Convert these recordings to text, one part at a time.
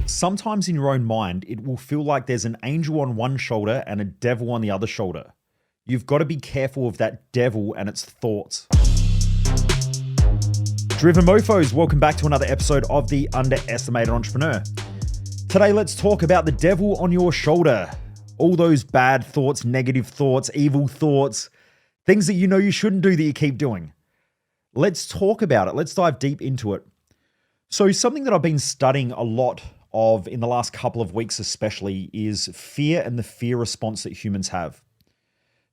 Sometimes in your own mind, it will feel like there's an angel on one shoulder and a devil on the other shoulder. You've got to be careful of that devil and its thoughts. Driven Mofos, welcome back to another episode of The Underestimated Entrepreneur. Today, let's talk about the devil on your shoulder. All those bad thoughts, negative thoughts, evil thoughts, things that you know you shouldn't do that you keep doing. Let's talk about it. Let's dive deep into it. So something that I've been studying a lot of in the last couple of weeks especially is fear and the fear response that humans have.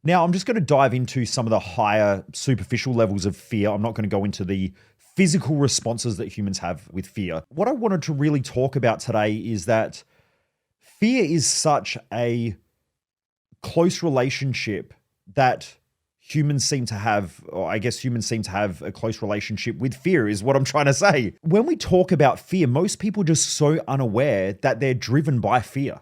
Now, I'm just going to dive into some of the higher superficial levels of fear. I'm not going to go into the physical responses that humans have with fear. What I wanted to really talk about today is that fear is such a close relationship that humans seem to have, or I guess humans seem to have a close relationship with fear is what I'm trying to say. When we talk about fear, most people are just so unaware that they're driven by fear.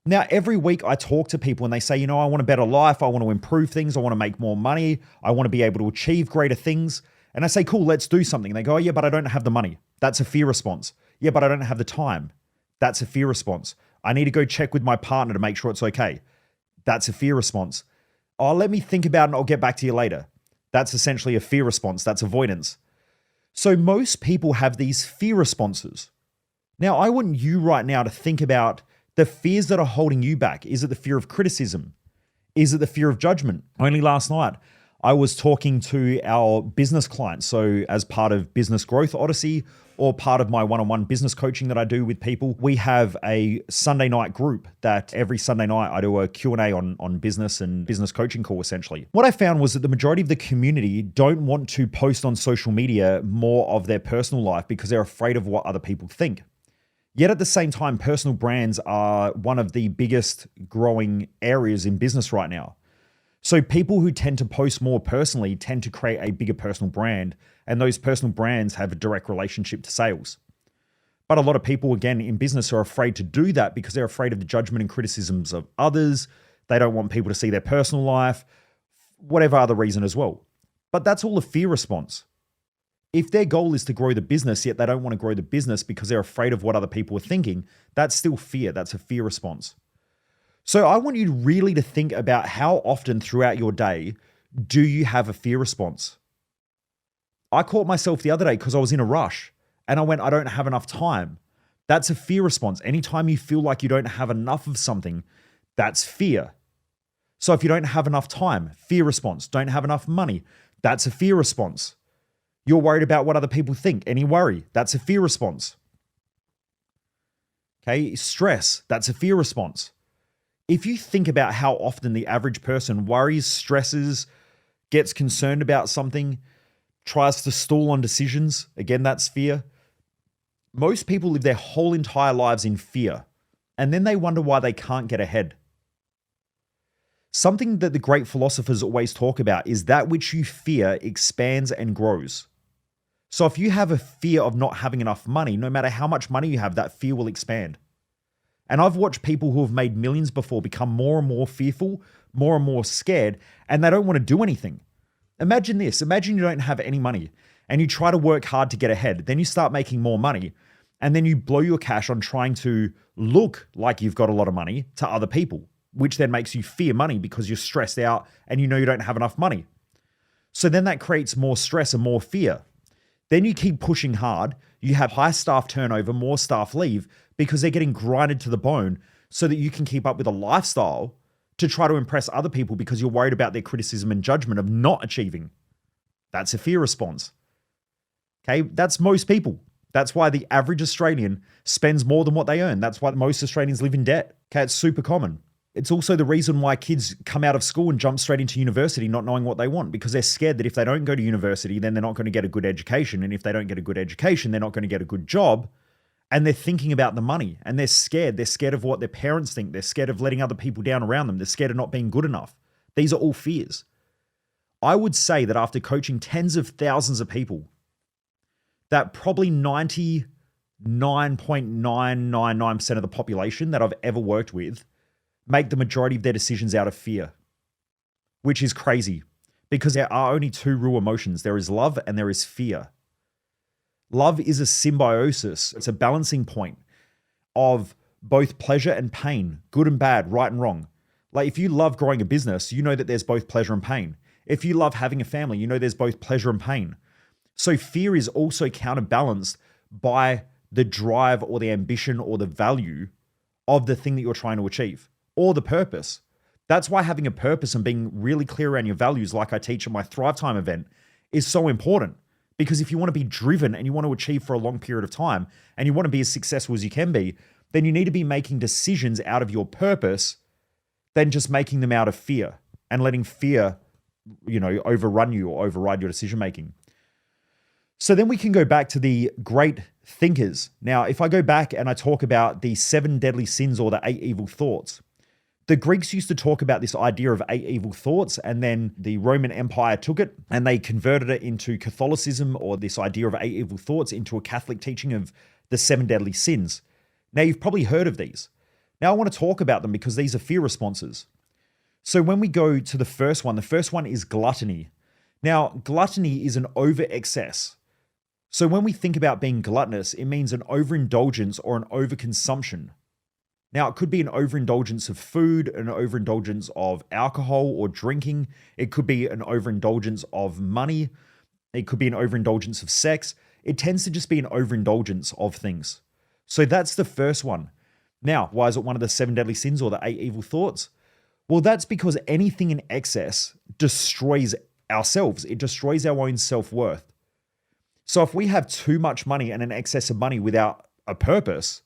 Now, every week I talk to people and they say, I want a better life. I want to improve things. I want to make more money. I want to be able to achieve greater things. And I say, cool, let's do something. And they go, oh yeah, but I don't have the money. That's a fear response. Yeah, but I don't have the time. That's a fear response. I need to go check with my partner to make sure it's okay. That's a fear response. Oh, let me think about it and I'll get back to you later. That's essentially a fear response. That's avoidance. So most people have these fear responses. Now, I want you right now to think about the fears that are holding you back. Is it the fear of criticism? Is it the fear of judgment? Only last night, I was talking to our business clients. So as part of Business Growth Odyssey or part of my one-on-one business coaching that I do with people, we have a Sunday night group that every Sunday night I do a Q&A on business and business coaching call essentially. What I found was that the majority of the community don't want to post on social media more of their personal life because they're afraid of what other people think. Yet at the same time, personal brands are one of the biggest growing areas in business right now. So people who tend to post more personally tend to create a bigger personal brand, and those personal brands have a direct relationship to sales. But a lot of people, again, in business are afraid to do that because they're afraid of the judgment and criticisms of others. They don't want people to see their personal life, whatever other reason as well. But that's all a fear response. If their goal is to grow the business, yet they don't want to grow the business because they're afraid of what other people are thinking, that's still fear. That's a fear response. So I want you really to think about how often throughout your day do you have a fear response? I caught myself the other day because I was in a rush and I went, I don't have enough time. That's a fear response. Anytime you feel like you don't have enough of something, that's fear. So if you don't have enough time, fear response. Don't have enough money, that's a fear response. You're worried about what other people think. Any worry, that's a fear response. Okay, stress, that's a fear response. If you think about how often the average person worries, stresses, gets concerned about something, tries to stall on decisions, again, that's fear. Most people live their whole entire lives in fear, and then they wonder why they can't get ahead. Something that the great philosophers always talk about is that which you fear expands and grows. So if you have a fear of not having enough money, no matter how much money you have, that fear will expand. And I've watched people who have made millions before become more and more fearful, more and more scared, and they don't want to do anything. Imagine this. Imagine you don't have any money and you try to work hard to get ahead. Then you start making more money and then you blow your cash on trying to look like you've got a lot of money to other people, which then makes you fear money because you're stressed out and you know you don't have enough money. So then that creates more stress and more fear. Then you keep pushing hard. You have high staff turnover, more staff leave because they're getting grinded to the bone so that you can keep up with a lifestyle to try to impress other people because you're worried about their criticism and judgment of not achieving. That's a fear response. Okay, that's most people. That's why the average Australian spends more than what they earn. That's why most Australians live in debt. Okay, it's super common. It's also the reason why kids come out of school and jump straight into university not knowing what they want because they're scared that if they don't go to university, then they're not going to get a good education. And if they don't get a good education, they're not going to get a good job. And they're thinking about the money and they're scared. They're scared of what their parents think. They're scared of letting other people down around them. They're scared of not being good enough. These are all fears. I would say that after coaching tens of thousands of people, that probably 99.999% of the population that I've ever worked with make the majority of their decisions out of fear, which is crazy because there are only two real emotions. There is love and there is fear. Love is a symbiosis. It's a balancing point. of both pleasure and pain, good and bad, right and wrong. Like if you love growing a business, you know that there's both pleasure and pain. If you love having a family, you know there's both pleasure and pain. So fear is also counterbalanced by the drive or the ambition or the value of the thing that you're trying to achieve or the purpose. That's why having a purpose and being really clear around your values, like I teach at my Thrive Time event, is so important. Because if you want to be driven and you want to achieve for a long period of time and you want to be as successful as you can be, then you need to be making decisions out of your purpose than just making them out of fear and letting fear, overrun you or override your decision making. So then we can go back to the great thinkers. Now, if I go back and I talk about the 7 deadly sins or the 8 evil thoughts, the Greeks used to talk about this idea of 8 evil thoughts, and then the Roman Empire took it and they converted it into Catholicism, or this idea of 8 evil thoughts, into a Catholic teaching of the 7 deadly sins. Now, you've probably heard of these. Now, I want to talk about them because these are fear responses. So when we go to the first one is gluttony. Now, gluttony is an over-excess. So when we think about being gluttonous, it means an overindulgence or an overconsumption. Now, it could be an overindulgence of food, an overindulgence of alcohol or drinking. It could be an overindulgence of money. It could be an overindulgence of sex. It tends to just be an overindulgence of things. So that's the first one. Now, why is it one of the 7 deadly sins or the 8 evil thoughts? Well, that's because anything in excess destroys ourselves. It destroys our own self-worth. So if we have too much money and an excess of money without a purpose,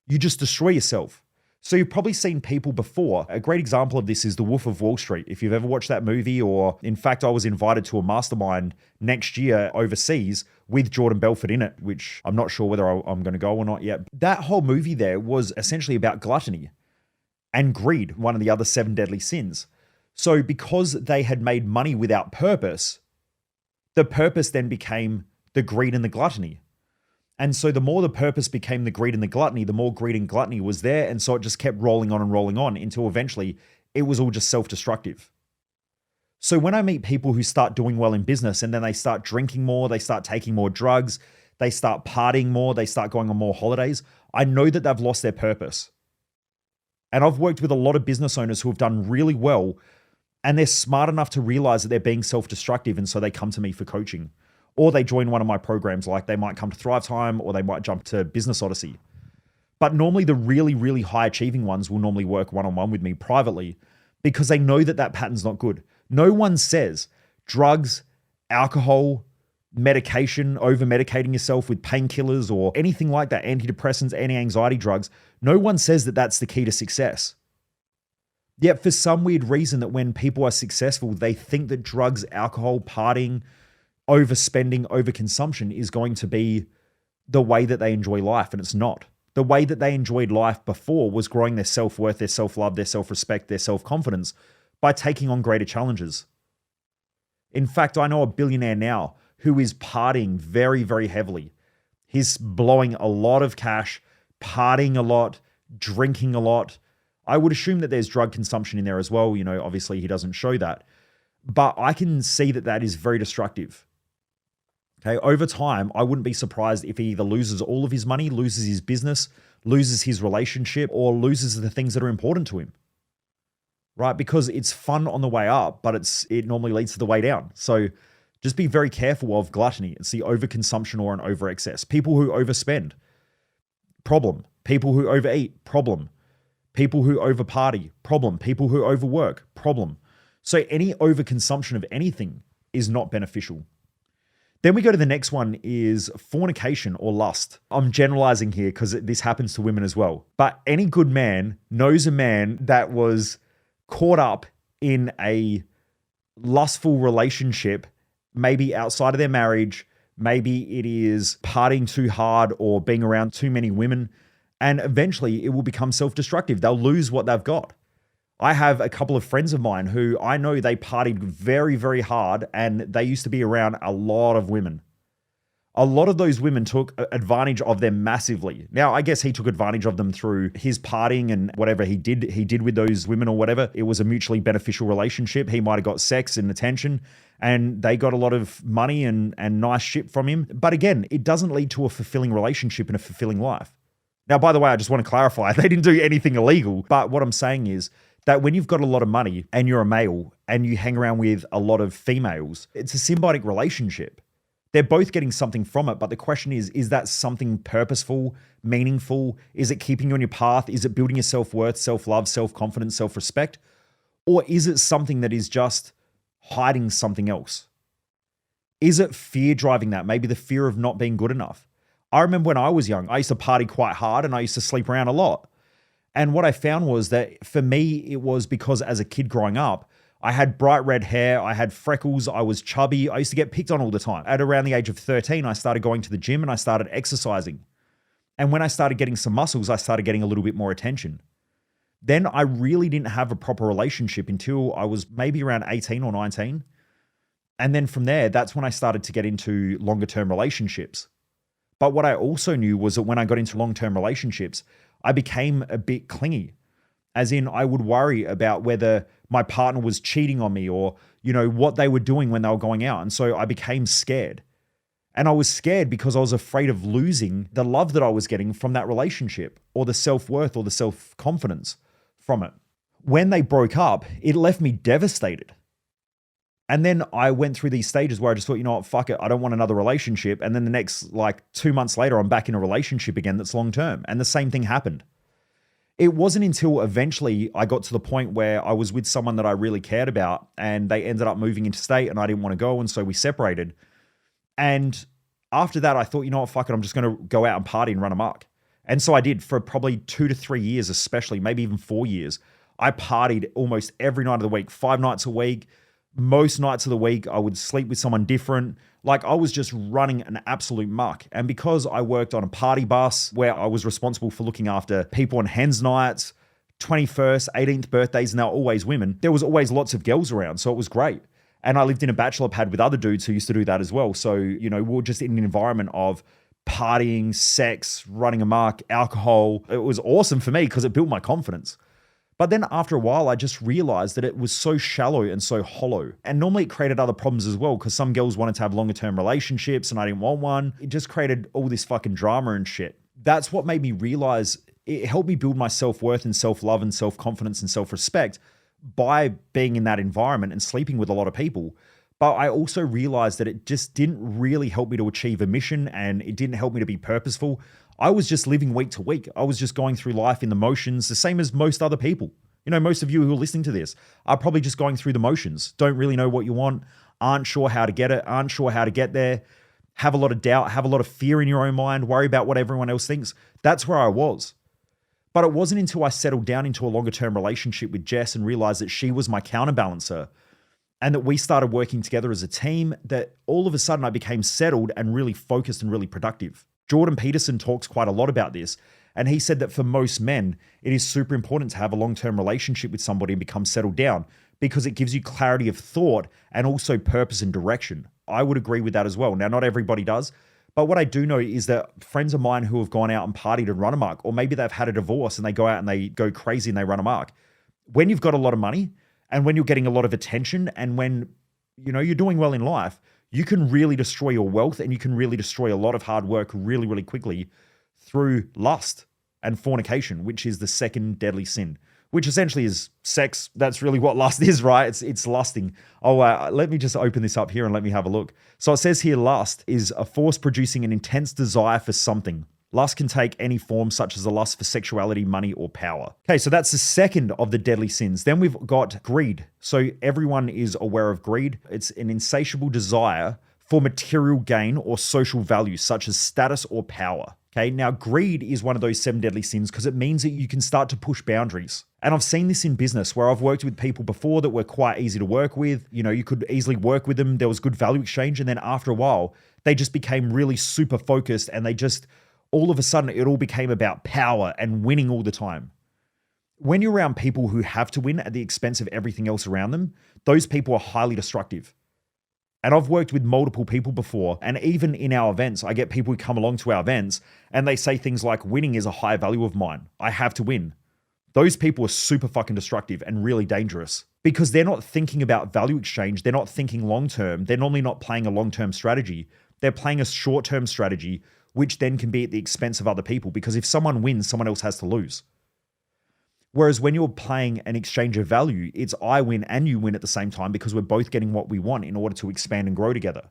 you just destroy yourself. So you've probably seen people before. A great example of this is The Wolf of Wall Street. If you've ever watched that movie, or in fact, I was invited to a mastermind next year overseas with Jordan Belfort in it, which I'm not sure whether I'm going to go or not yet. That whole movie there was essentially about gluttony and greed, one of the other 7 deadly sins. So because they had made money without purpose, the purpose then became the greed and the gluttony. And so the more the purpose became the greed and the gluttony, the more greed and gluttony was there. And so it just kept rolling on until eventually it was all just self-destructive. So when I meet people who start doing well in business and then they start drinking more, they start taking more drugs, they start partying more, they start going on more holidays, I know that they've lost their purpose. And I've worked with a lot of business owners who have done really well, and they're smart enough to realize that they're being self-destructive. And so they come to me for coaching. Or they join one of my programs, like they might come to Thrive Time or they might jump to Business Odyssey. But normally the really, really high achieving ones will normally work one-on-one with me privately because they know that that pattern's not good. No one says drugs, alcohol, medication, over-medicating yourself with painkillers or anything like that, antidepressants, anti-anxiety drugs. No one says that that's the key to success. Yet for some weird reason that when people are successful, they think that drugs, alcohol, partying, overspending, overconsumption is going to be the way that they enjoy life, and it's not. The way that they enjoyed life before was growing their self-worth, their self-love, their self-respect, their self-confidence by taking on greater challenges. In fact, I know a billionaire now who is partying very, very heavily. He's blowing a lot of cash, partying a lot, drinking a lot. I would assume that there's drug consumption in there as well. Obviously he doesn't show that, but I can see that that is very destructive. Okay, over time, I wouldn't be surprised if he either loses all of his money, loses his business, loses his relationship, or loses the things that are important to him, right? Because it's fun on the way up, but it normally leads to the way down. So just be very careful of gluttony. It's the overconsumption or an overexcess. People who overspend, problem. People who overeat, problem. People who overparty, problem. People who overwork, problem. So any overconsumption of anything is not beneficial. Then we go to the next one is fornication or lust. I'm generalizing here because this happens to women as well. But any good man knows a man that was caught up in a lustful relationship, maybe outside of their marriage, maybe it is partying too hard or being around too many women, and eventually it will become self-destructive. They'll lose what they've got. I have a couple of friends of mine who I know they partied very, very hard and they used to be around a lot of women. A lot of those women took advantage of them massively. Now, I guess he took advantage of them through his partying and whatever he did with those women or whatever. It was a mutually beneficial relationship. He might have got sex and attention and they got a lot of money and nice shit from him. But again, it doesn't lead to a fulfilling relationship and a fulfilling life. Now, by the way, I just want to clarify, they didn't do anything illegal. But what I'm saying is that when you've got a lot of money and you're a male and you hang around with a lot of females, it's a symbiotic relationship. They're both getting something from it. But the question is that something purposeful, meaningful? Is it keeping you on your path? Is it building your self-worth, self-love, self-confidence, self-respect? Or is it something that is just hiding something else? Is it fear driving that? Maybe the fear of not being good enough. I remember when I was young, I used to party quite hard and I used to sleep around a lot. And what I found was that for me, it was because as a kid growing up, I had bright red hair, I had freckles, I was chubby, I used to get picked on all the time. At around the age of 13, I started going to the gym and I started exercising. And when I started getting some muscles, I started getting a little bit more attention. Then I really didn't have a proper relationship until I was maybe around 18 or 19. And then from there, that's when I started to get into longer term relationships. But what I also knew was that when I got into long-term relationships, I became a bit clingy. As in, I would worry about whether my partner was cheating on me or, what they were doing when they were going out. And so I became scared. And I was scared because I was afraid of losing the love that I was getting from that relationship or the self-worth or the self-confidence from it. When they broke up, it left me devastated. And then I went through these stages where I just thought, you know what, fuck it, I don't want another relationship. And then the next 2 months later, I'm back in a relationship again that's long term. And the same thing happened. It wasn't until eventually I got to the point where I was with someone that I really cared about and they ended up moving interstate and I didn't want to go. And so we separated. And after that, I thought, you know what, fuck it, I'm just going to go out and party and run amok. And so I did for probably 2 to 3 years, especially, maybe even 4 years. I partied almost every night of the week, 5 nights a week. Most nights of the week, I would sleep with someone different. I was just running an absolute muck. And because I worked on a party bus where I was responsible for looking after people on hens nights, 21st, 18th birthdays, and they were always women, there was always lots of girls around. So it was great. And I lived in a bachelor pad with other dudes who used to do that as well. So, we were just in an environment of partying, sex, running amok, alcohol. It was awesome for me because it built my confidence. But then after a while, I just realized that it was so shallow and so hollow. And normally it created other problems as well because some girls wanted to have longer term relationships and I didn't want one. It just created all this fucking drama and shit. That's what made me realize it helped me build my self-worth and self-love and self-confidence and self-respect by being in that environment and sleeping with a lot of people. But I also realized that it just didn't really help me to achieve a mission and it didn't help me to be purposeful. I was just living week to week. I was just going through life in the motions, the same as most other people. Most of you who are listening to this are probably just going through the motions, don't really know what you want, aren't sure how to get it, aren't sure how to get there, have a lot of doubt, have a lot of fear in your own mind, worry about what everyone else thinks. That's where I was. But it wasn't until I settled down into a longer term relationship with Jess and realized that she was my counterbalancer and that we started working together as a team that all of a sudden I became settled and really focused and really productive. Jordan Peterson talks quite a lot about this. And he said that for most men, it is super important to have a long-term relationship with somebody and become settled down because it gives you clarity of thought and also purpose and direction. I would agree with that as well. Now, not everybody does, but what I do know is that friends of mine who have gone out and partied and run amok, or maybe they've had a divorce and they go out and they go crazy and they run amok. When you've got a lot of money and when you're getting a lot of attention and when you're doing well in life, you can really destroy your wealth and you can really destroy a lot of hard work really, really quickly through lust and fornication, which is the second deadly sin, which essentially is sex. That's really what lust is, right? It's lusting. Let me just open this up here and let me have a look. So it says here, lust is a force producing an intense desire for something. Lust can take any form, such as a lust for sexuality, money, or power. Okay, so that's the second of the deadly sins. Then we've got greed. So everyone is aware of greed. It's an insatiable desire for material gain or social value, such as status or power. Okay, now greed is one of those 7 deadly sins because it means that you can start to push boundaries. And I've seen this in business where I've worked with people before that were quite easy to work with. You could easily work with them. There was good value exchange. And then after a while, they just became really super focused and they just, all of a sudden, it all became about power and winning all the time. When you're around people who have to win at the expense of everything else around them, those people are highly destructive. And I've worked with multiple people before, and even in our events, I get people who come along to our events and they say things like, winning is a high value of mine. I have to win. Those people are super fucking destructive and really dangerous because they're not thinking about value exchange. They're not thinking long-term. They're normally not playing a long-term strategy. They're playing a short-term strategy, which then can be at the expense of other people, because if someone wins, someone else has to lose. Whereas when you're playing an exchange of value, it's I win and you win at the same time, because we're both getting what we want in order to expand and grow together.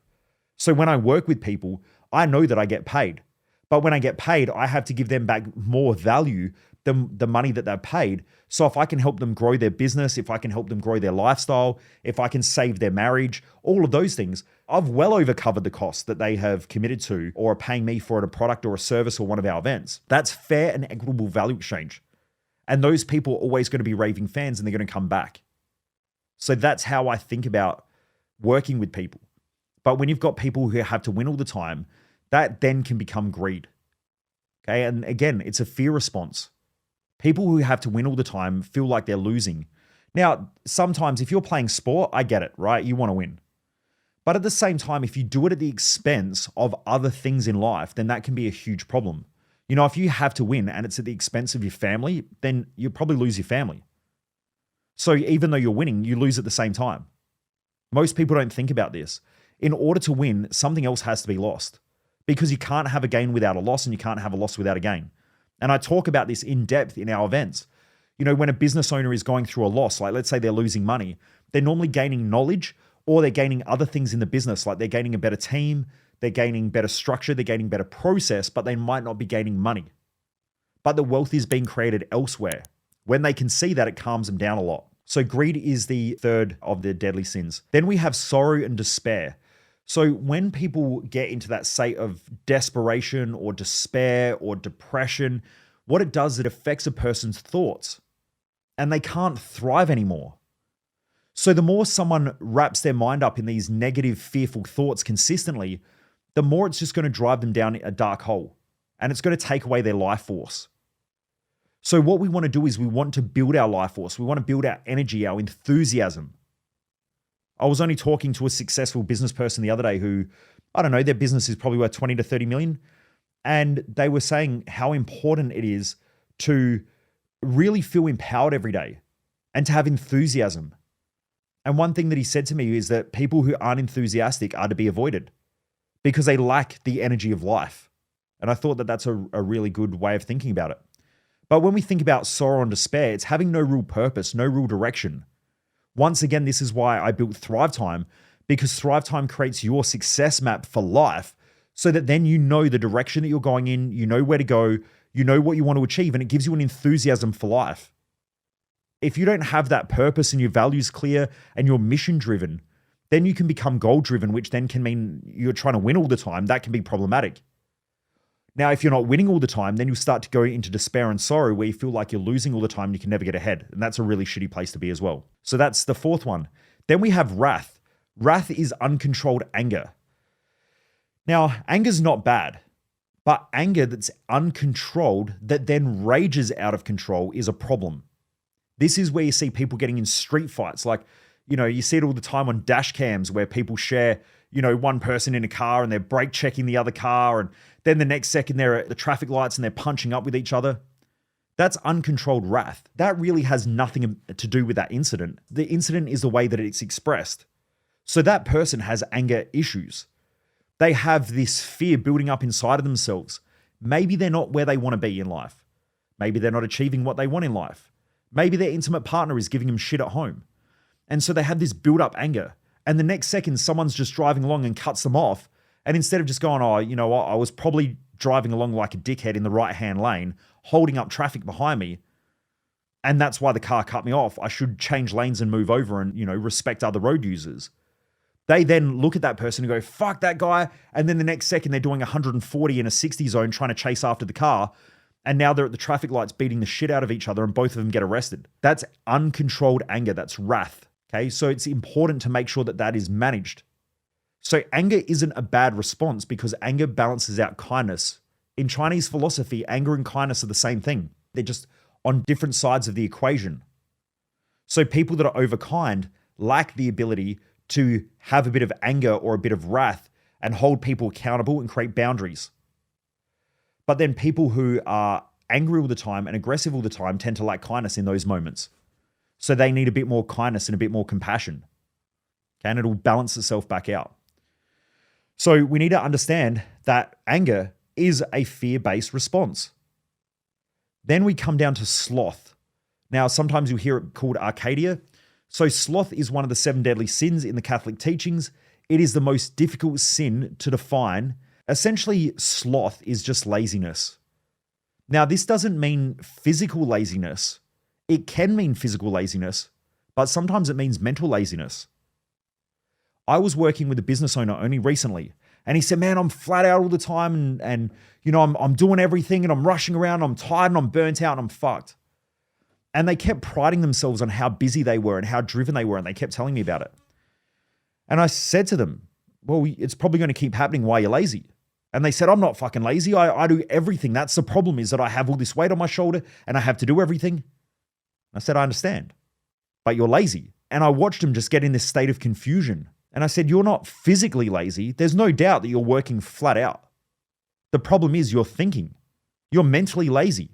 So when I work with people, I know that I get paid. But when I get paid, I have to give them back more value than the money that they've paid. So if I can help them grow their business, if I can help them grow their lifestyle, if I can save their marriage, all of those things, I've well overcovered the costs that they have committed to or are paying me for a product or a service or one of our events. That's fair and equitable value exchange. And those people are always going to be raving fans and they're going to come back. So that's how I think about working with people. But when you've got people who have to win all the time, that then can become greed. Okay. And again, it's a fear response. People who have to win all the time feel like they're losing. Now, sometimes if you're playing sport, I get it, right? You want to win. But at the same time, if you do it at the expense of other things in life, then that can be a huge problem. You know, if you have to win and it's at the expense of your family, then you'll probably lose your family. So even though you're winning, you lose at the same time. Most people don't think about this. In order to win, something else has to be lost, because you can't have a gain without a loss and you can't have a loss without a gain. And I talk about this in depth in our events. You know, when a business owner is going through a loss, like let's say they're losing money, they're normally gaining knowledge or they're gaining other things in the business, like they're gaining a better team, they're gaining better structure, they're gaining better process, but they might not be gaining money. But the wealth is being created elsewhere. When they can see that, it calms them down a lot. So greed is the third of the deadly sins. Then we have sorrow and despair. So when people get into that state of desperation or despair or depression, what it does, it affects a person's thoughts and they can't thrive anymore. So the more someone wraps their mind up in these negative, fearful thoughts consistently, the more it's just going to drive them down a dark hole and it's going to take away their life force. So what we want to do is we want to build our life force. We want to build our energy, our enthusiasm. I was only talking to a successful business person the other day who, I don't know, their business is probably worth 20 to 30 million. And they were saying how important it is to really feel empowered every day and to have enthusiasm. And one thing that he said to me is that people who aren't enthusiastic are to be avoided because they lack the energy of life. And I thought that that's a really good way of thinking about it. But when we think about sorrow and despair, it's having no real purpose, no real direction. Once again, this is why I built Thrive Time, because Thrive Time creates your success map for life so that then you know the direction that you're going in, you know where to go, you know what you want to achieve, and it gives you an enthusiasm for life. If you don't have that purpose and your values clear and you're mission driven, then you can become goal driven, which then can mean you're trying to win all the time. That can be problematic. Now, if you're not winning all the time, then you start to go into despair and sorrow where you feel like you're losing all the time and you can never get ahead. And that's a really shitty place to be as well. So that's the fourth one. Then we have wrath. Wrath is uncontrolled anger. Now, anger's not bad, but anger that's uncontrolled that then rages out of control is a problem. This is where you see people getting in street fights. Like, you know, you see it all the time on dash cams where people share, you know, one person in a car and they're brake checking the other car. And then the next second they're at the traffic lights and they're punching up with each other. That's uncontrolled wrath. That really has nothing to do with that incident. The incident is the way that it's expressed. So that person has anger issues. They have this fear building up inside of themselves. Maybe they're not where they want to be in life. Maybe they're not achieving what they want in life. Maybe their intimate partner is giving them shit at home. And so they have this build up anger. And the next second, someone's just driving along and cuts them off. And instead of just going, oh, you know what, I was probably driving along like a dickhead in the right-hand lane, holding up traffic behind me, and that's why the car cut me off. I should change lanes and move over and, you know, respect other road users. They then look at that person and go, fuck that guy. And then the next second, they're doing 140 in a 60 zone trying to chase after the car. And now they're at the traffic lights beating the shit out of each other and both of them get arrested. That's uncontrolled anger. That's wrath. Okay, so it's important to make sure that that is managed. So anger isn't a bad response because anger balances out kindness. In Chinese philosophy, anger and kindness are the same thing. They're just on different sides of the equation. So people that are overkind lack the ability to have a bit of anger or a bit of wrath and hold people accountable and create boundaries. But then people who are angry all the time and aggressive all the time tend to lack kindness in those moments. So they need a bit more kindness and a bit more compassion. Okay, and it'll balance itself back out. So we need to understand that anger is a fear-based response. Then we come down to sloth. Now, sometimes you hear it called Arcadia. So sloth is one of the 7 deadly sins in the Catholic teachings. It is the most difficult sin to define. Essentially, sloth is just laziness. Now, this doesn't mean physical laziness. It can mean physical laziness, but sometimes it means mental laziness. I was working with a business owner only recently, and he said, man, I'm flat out all the time and you know, I'm doing everything and I'm rushing around, I'm tired and I'm burnt out and I'm fucked. And they kept priding themselves on how busy they were and how driven they were, and they kept telling me about it. And I said to them, well, it's probably going to keep happening while you're lazy. And they said, I'm not fucking lazy. I do everything. That's the problem, is that I have all this weight on my shoulder and I have to do everything. I said, I understand, but you're lazy. And I watched them just get in this state of confusion. And I said, you're not physically lazy. There's no doubt that you're working flat out. The problem is you're thinking. You're mentally lazy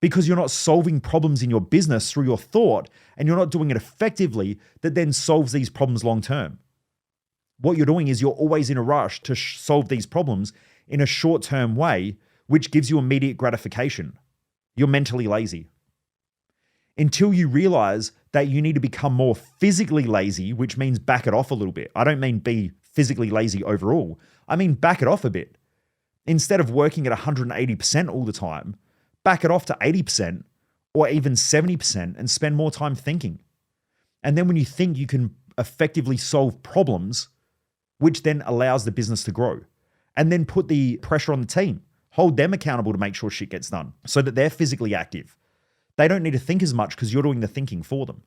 because you're not solving problems in your business through your thought, and you're not doing it effectively that then solves these problems long term. What you're doing is you're always in a rush to solve these problems in a short-term way, which gives you immediate gratification. You're mentally lazy. Until you realize that you need to become more physically lazy, which means back it off a little bit. I don't mean be physically lazy overall. I mean back it off a bit. Instead of working at 180% all the time, back it off to 80% or even 70% and spend more time thinking. And then when you think, you can effectively solve problems, which then allows the business to grow. And then put the pressure on the team. Hold them accountable to make sure shit gets done so that they're physically active. They don't need to think as much because you're doing the thinking for them.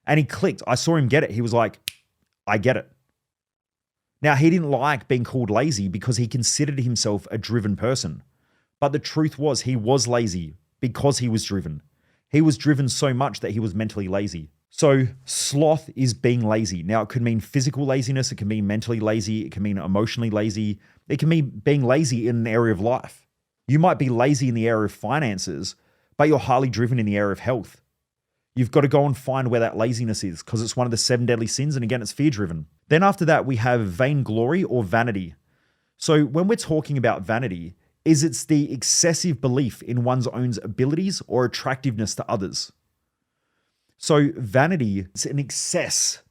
And he clicked. I saw him get it. He was like, I get it. Now, he didn't like being called lazy because he considered himself a driven person. But the truth was, he was lazy because he was driven. He was driven so much that he was mentally lazy. So sloth is being lazy. Now, it could mean physical laziness. It can mean mentally lazy. It can mean emotionally lazy. It can mean being lazy in an area of life. You might be lazy in the area of finances, but you're highly driven in the area of health. You've got to go and find where that laziness is, because it's one of the 7 deadly sins. And again, it's fear-driven. Then after that, we have vainglory or vanity. So when we're talking about vanity, it's the excessive belief in one's own abilities or attractiveness to others. So vanity is an excess,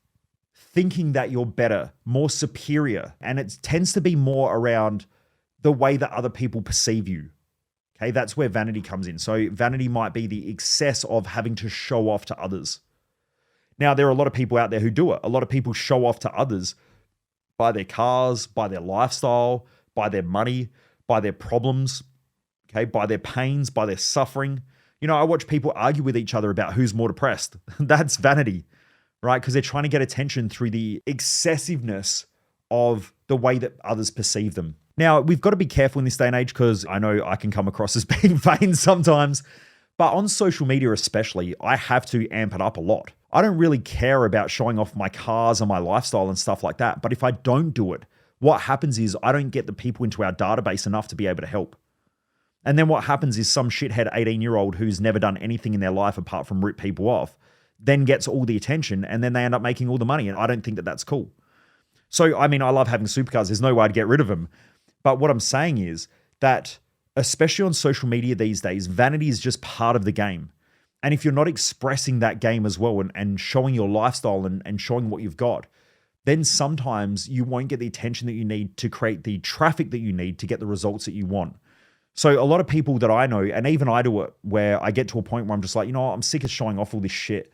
thinking that you're better, more superior, and it tends to be more around the way that other people perceive you. Okay, that's where vanity comes in. So vanity might be the excess of having to show off to others. Now, there are a lot of people out there who do it. A lot of people show off to others by their cars, by their lifestyle, by their money, by their problems, okay, by their pains, by their suffering. You know, I watch people argue with each other about who's more depressed. That's vanity, right? Because they're trying to get attention through the excessiveness of the way that others perceive them. Now, we've got to be careful in this day and age, because I know I can come across as being vain sometimes, but on social media especially, I have to amp it up a lot. I don't really care about showing off my cars and my lifestyle and stuff like that, but if I don't do it, what happens is I don't get the people into our database enough to be able to help. And then what happens is some shithead 18-year-old who's never done anything in their life apart from rip people off then gets all the attention, and then they end up making all the money, and I don't think that that's cool. So, I mean, I love having supercars. There's no way to get rid of them. But what I'm saying is that, especially on social media these days, vanity is just part of the game. And if you're not expressing that game as well and showing your lifestyle and showing what you've got, then sometimes you won't get the attention that you need to create the traffic that you need to get the results that you want. So a lot of people that I know, and even I do it, where I get to a point where I'm just like, you know what, I'm sick of showing off all this shit.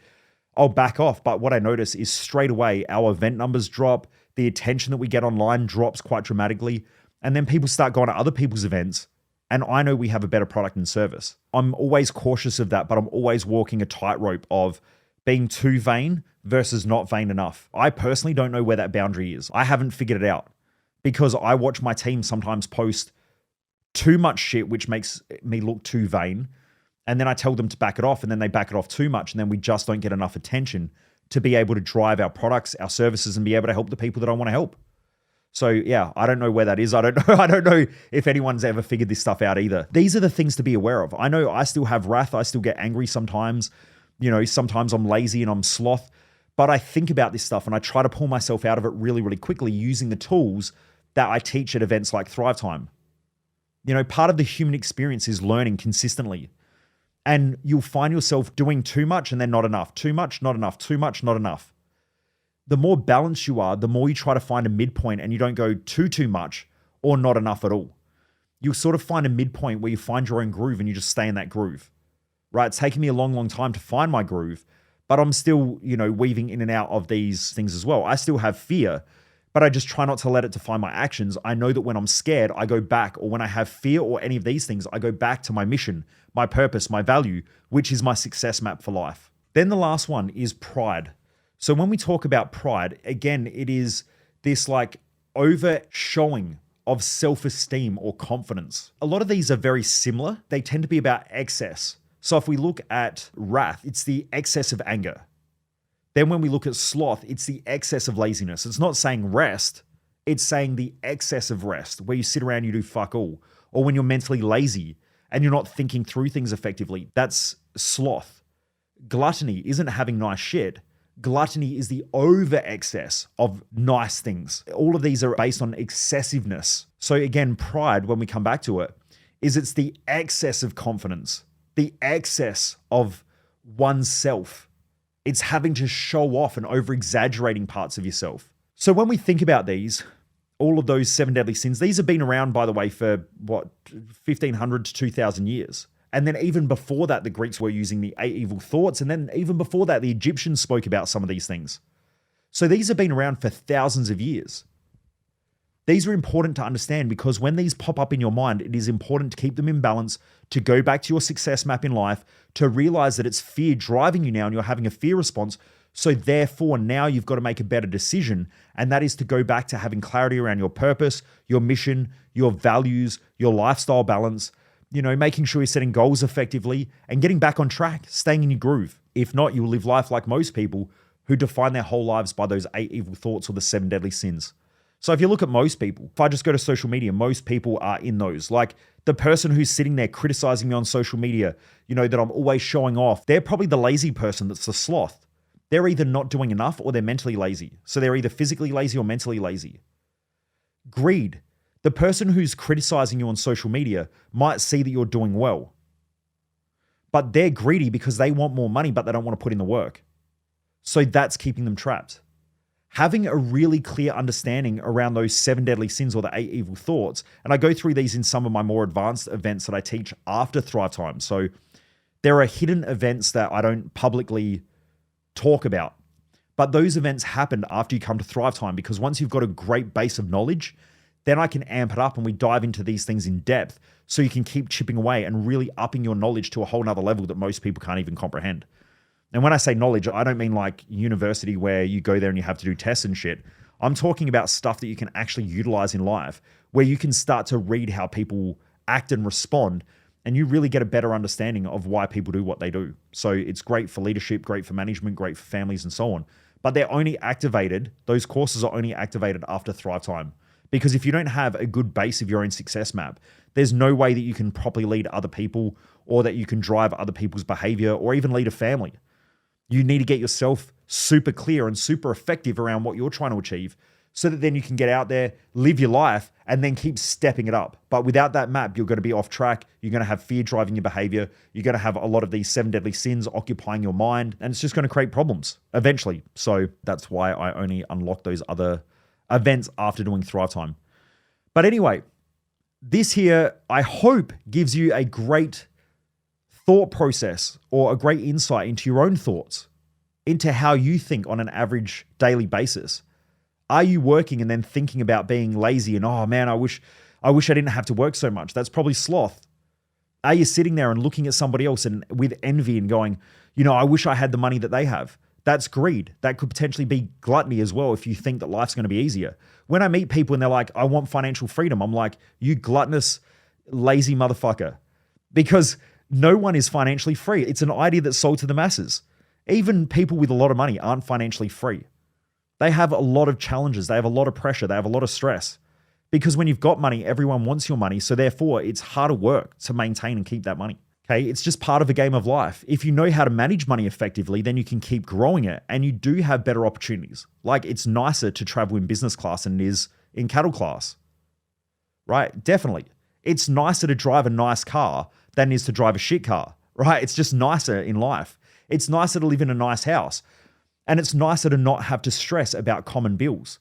I'll back off. But what I notice is straight away, our event numbers drop. The attention that we get online drops quite dramatically. And then people start going to other people's events, and I know we have a better product and service. I'm always cautious of that, but I'm always walking a tightrope of being too vain versus not vain enough. I personally don't know where that boundary is. I haven't figured it out, because I watch my team sometimes post too much shit, which makes me look too vain. And then I tell them to back it off, and then they back it off too much. And then we just don't get enough attention to be able to drive our products, our services, and be able to help the people that I want to help. So yeah, I don't know where that is. I don't know. I don't know if anyone's ever figured this stuff out either. These are the things to be aware of. I know I still have wrath. I still get angry sometimes. You know, sometimes I'm lazy and I'm sloth, but I think about this stuff and I try to pull myself out of it really, really quickly using the tools that I teach at events like Thrive Time. Part of the human experience is learning consistently. And you'll find yourself doing too much and then not enough, too much, not enough, too much, not enough. The more balanced you are, the more you try to find a midpoint and you don't go too much or not enough at all. You'll sort of find a midpoint where you find your own groove and you just stay in that groove, right? It's taken me a long, long time to find my groove, but I'm still, weaving in and out of these things as well. I still have fear, but I just try not to let it define my actions. I know that when I'm scared, I go back, or when I have fear or any of these things, I go back to my mission, my purpose, my value, which is my success map for life. Then the last one is pride. So when we talk about pride, again, it is this like over showing of self-esteem or confidence. A lot of these are very similar. They tend to be about excess. So if we look at wrath, it's the excess of anger. Then when we look at sloth, it's the excess of laziness. It's not saying rest, it's saying the excess of rest, where you sit around, you do fuck all. Or when you're mentally lazy and you're not thinking through things effectively, that's sloth. Gluttony isn't having nice shit. Gluttony is the over excess of nice things. All of these are based on excessiveness. So again, pride, when we come back to it, it's the excess of confidence, the excess of oneself. It's having to show off and over exaggerating parts of yourself. So when we think about these, all of those 7 deadly sins, these have been around, by the way, for 1,500 to 2,000 years. And then even before that, the Greeks were using the 8 evil thoughts. And then even before that, the Egyptians spoke about some of these things. So these have been around for thousands of years. These are important to understand because when these pop up in your mind, it is important to keep them in balance, to go back to your success map in life, to realize that it's fear driving you now and you're having a fear response. So therefore, now you've got to make a better decision. And that is to go back to having clarity around your purpose, your mission, your values, your lifestyle balance, making sure you're setting goals effectively and getting back on track, staying in your groove. If not, you will live life like most people who define their whole lives by those 8 evil thoughts or the 7 deadly sins. So if you look at most people, if I just go to social media, most people are in those. Like the person who's sitting there criticizing me on social media, that I'm always showing off, they're probably the lazy person that's the sloth. They're either not doing enough or they're mentally lazy. So they're either physically lazy or mentally lazy. Greed. The person who's criticizing you on social media might see that you're doing well, but they're greedy because they want more money, but they don't want to put in the work. So that's keeping them trapped. Having a really clear understanding around those 7 deadly sins or the 8 evil thoughts, and I go through these in some of my more advanced events that I teach after Thrive Time. So there are hidden events that I don't publicly talk about, but those events happen after you come to Thrive Time, because once you've got a great base of knowledge, then I can amp it up and we dive into these things in depth so you can keep chipping away and really upping your knowledge to a whole nother level that most people can't even comprehend. And when I say knowledge, I don't mean like university where you go there and you have to do tests and shit. I'm talking about stuff that you can actually utilize in life, where you can start to read how people act and respond, and you really get a better understanding of why people do what they do. So it's great for leadership, great for management, great for families and so on. But they're only activated, those courses are only activated after Thrive Time. Because if you don't have a good base of your own success map, there's no way that you can properly lead other people or that you can drive other people's behavior or even lead a family. You need to get yourself super clear and super effective around what you're trying to achieve so that then you can get out there, live your life, and then keep stepping it up. But without that map, you're going to be off track. You're going to have fear driving your behavior. You're going to have a lot of these 7 deadly sins occupying your mind, and it's just going to create problems eventually. So that's why I only unlock those other events after doing Thrive Time. But anyway, this here, I hope, gives you a great thought process or a great insight into your own thoughts, into how you think on an average daily basis. Are you working and then thinking about being lazy and, oh man, I wish I didn't have to work so much? That's probably sloth. Are you sitting there and looking at somebody else and with envy and going, I wish I had the money that they have? That's greed. That could potentially be gluttony as well if you think that life's going to be easier. When I meet people and they're like, I want financial freedom, I'm like, you gluttonous, lazy motherfucker. Because no one is financially free. It's an idea that's sold to the masses. Even people with a lot of money aren't financially free. They have a lot of challenges. They have a lot of pressure. They have a lot of stress. Because when you've got money, everyone wants your money. So therefore, it's harder work to maintain and keep that money. Okay, it's just part of a game of life. If you know how to manage money effectively, then you can keep growing it and you do have better opportunities. Like it's nicer to travel in business class than it is in cattle class, right? Definitely. It's nicer to drive a nice car than it is to drive a shit car, right? It's just nicer in life. It's nicer to live in a nice house. And it's nicer to not have to stress about common bills.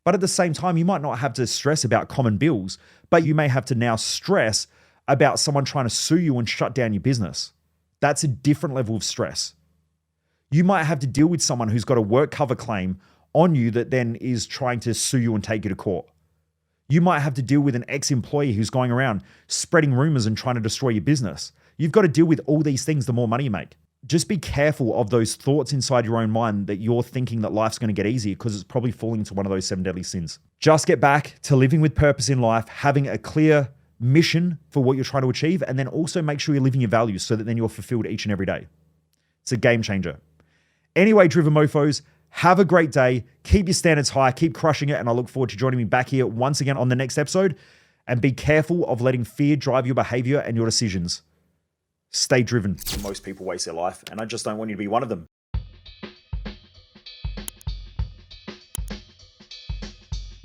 But at the same time, you might not have to stress about common bills, but you may have to now stress about someone trying to sue you and shut down your business. That's a different level of stress. You might have to deal with someone who's got a work cover claim on you that then is trying to sue you and take you to court. You might have to deal with an ex-employee who's going around spreading rumors and trying to destroy your business. You've got to deal with all these things the more money you make. Just be careful of those thoughts inside your own mind that you're thinking that life's going to get easier, because it's probably falling into one of those 7 deadly sins. Just get back to living with purpose in life, having a clear mission for what you're trying to achieve, and then also make sure you're living your values so that then you're fulfilled each and every day. It's a game changer. Anyway, Driven Mofos, have a great day. Keep your standards high. Keep crushing it. And I look forward to joining me back here once again on the next episode. And be careful of letting fear drive your behavior and your decisions. Stay driven. Most people waste their life, and I just don't want you to be one of them.